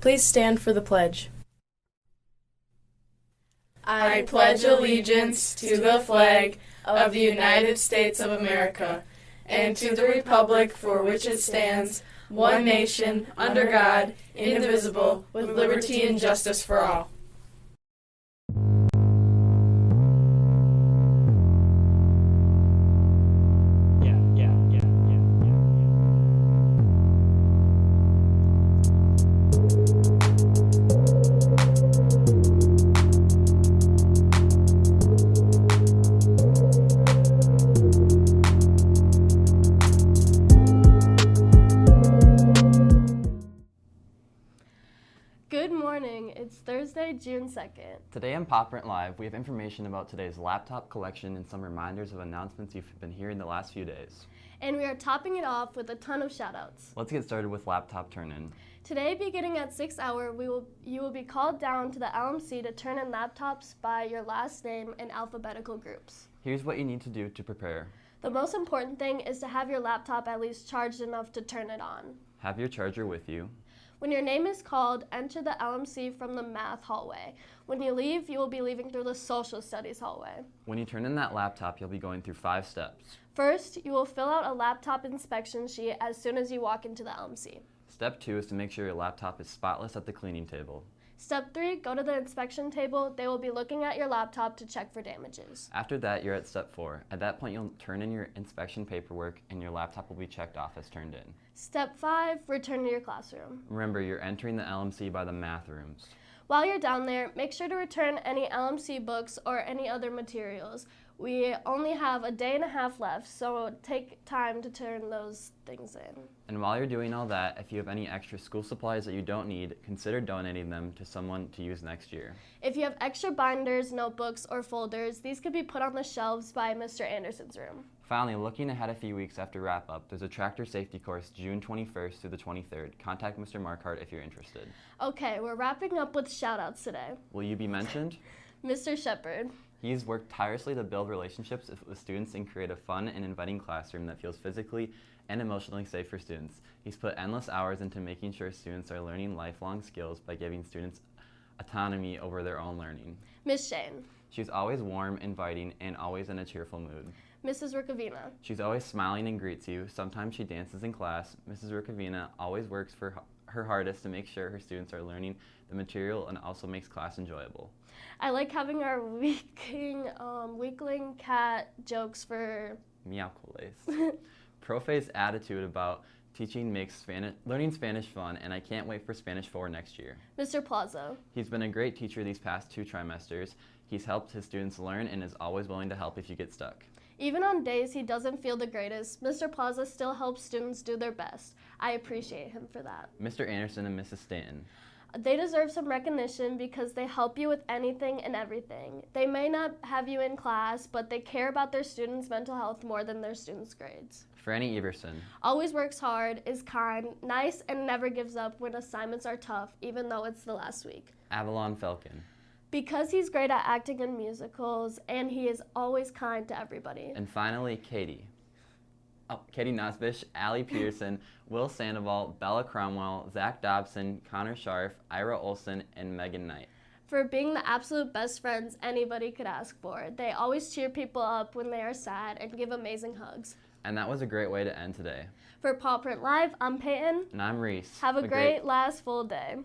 Please stand for the pledge. I pledge allegiance to the flag of the United States of America and to the republic for which it stands, one nation, under God, indivisible, with liberty and justice for all. Good morning. It's Thursday, June 2nd. Today on Paw Print Live, we have information about today's laptop collection and some reminders of announcements you've been hearing the last few days. And we are topping it off with a ton of shoutouts. Let's get started with laptop turn-in. Today, beginning at 6 hours, you will be called down to the LMC to turn in laptops by your last name in alphabetical groups. Here's what you need to do to prepare. The most important thing is to have your laptop at least charged enough to turn it on. Have your charger with you. When your name is called, enter the LMC from the math hallway. When you leave, you will be leaving through the social studies hallway. When you turn in that laptop, you'll be going through 5 steps. First, you will fill out a laptop inspection sheet as soon as you walk into the LMC. Step 2 is to make sure your laptop is spotless at the cleaning table. Step 3, go to the inspection table. They will be looking at your laptop to check for damages. After that, you're at step 4. At that point, you'll turn in your inspection paperwork and your laptop will be checked off as turned in. Step 5, return to your classroom. Remember, you're entering the LMC by the math rooms. While you're down there, make sure to return any LMC books or any other materials. We only have a day and a half left, so take time to turn those things in. And while you're doing all that, if you have any extra school supplies that you don't need, consider donating them to someone to use next year. If you have extra binders, notebooks, or folders, these could be put on the shelves by Mr. Anderson's room. Finally, looking ahead a few weeks after wrap-up, there's a tractor safety course June 21st through the 23rd. Contact Mr. Markhart if you're interested. Okay, we're wrapping up with shout-outs today. Will you be mentioned? Mr. Shepard. He's worked tirelessly to build relationships with students and create a fun and inviting classroom that feels physically and emotionally safe for students. He's put endless hours into making sure students are learning lifelong skills by giving students autonomy over their own learning. Miss Shane. She's always warm, inviting, and always in a cheerful mood. Mrs. Rukavina. She's always smiling and greets you. Sometimes she dances in class. Mrs. Rukavina always works for her hardest to make sure her students are learning the material and also makes class enjoyable. I like having our weakling cat jokes for Meowculace. Profe's attitude about teaching makes learning Spanish fun, and I can't wait for Spanish 4 next year. Mr. Plaza. He's been a great teacher these past 2 trimesters. He's helped his students learn and is always willing to help if you get stuck. Even on days he doesn't feel the greatest, Mr. Plaza still helps students do their best. I appreciate him for that. Mr. Anderson and Mrs. Stanton. They deserve some recognition because they help you with anything and everything. They may not have you in class, but they care about their students' mental health more than their students' grades. Franny Everson. Always works hard, is kind, nice, and never gives up when assignments are tough, even though it's the last week. Avalon Falcon. Because he's great at acting in musicals, and he is always kind to everybody. And finally, Katie. Katie Nosbish, Allie Peterson, Will Sandoval, Bella Cromwell, Zach Dobson, Connor Scharf, Ira Olson, and Megan Knight. For being the absolute best friends anybody could ask for. They always cheer people up when they are sad and give amazing hugs. And that was a great way to end today. For Paw Print Live, I'm Peyton. And I'm Reese. Have a great last full day.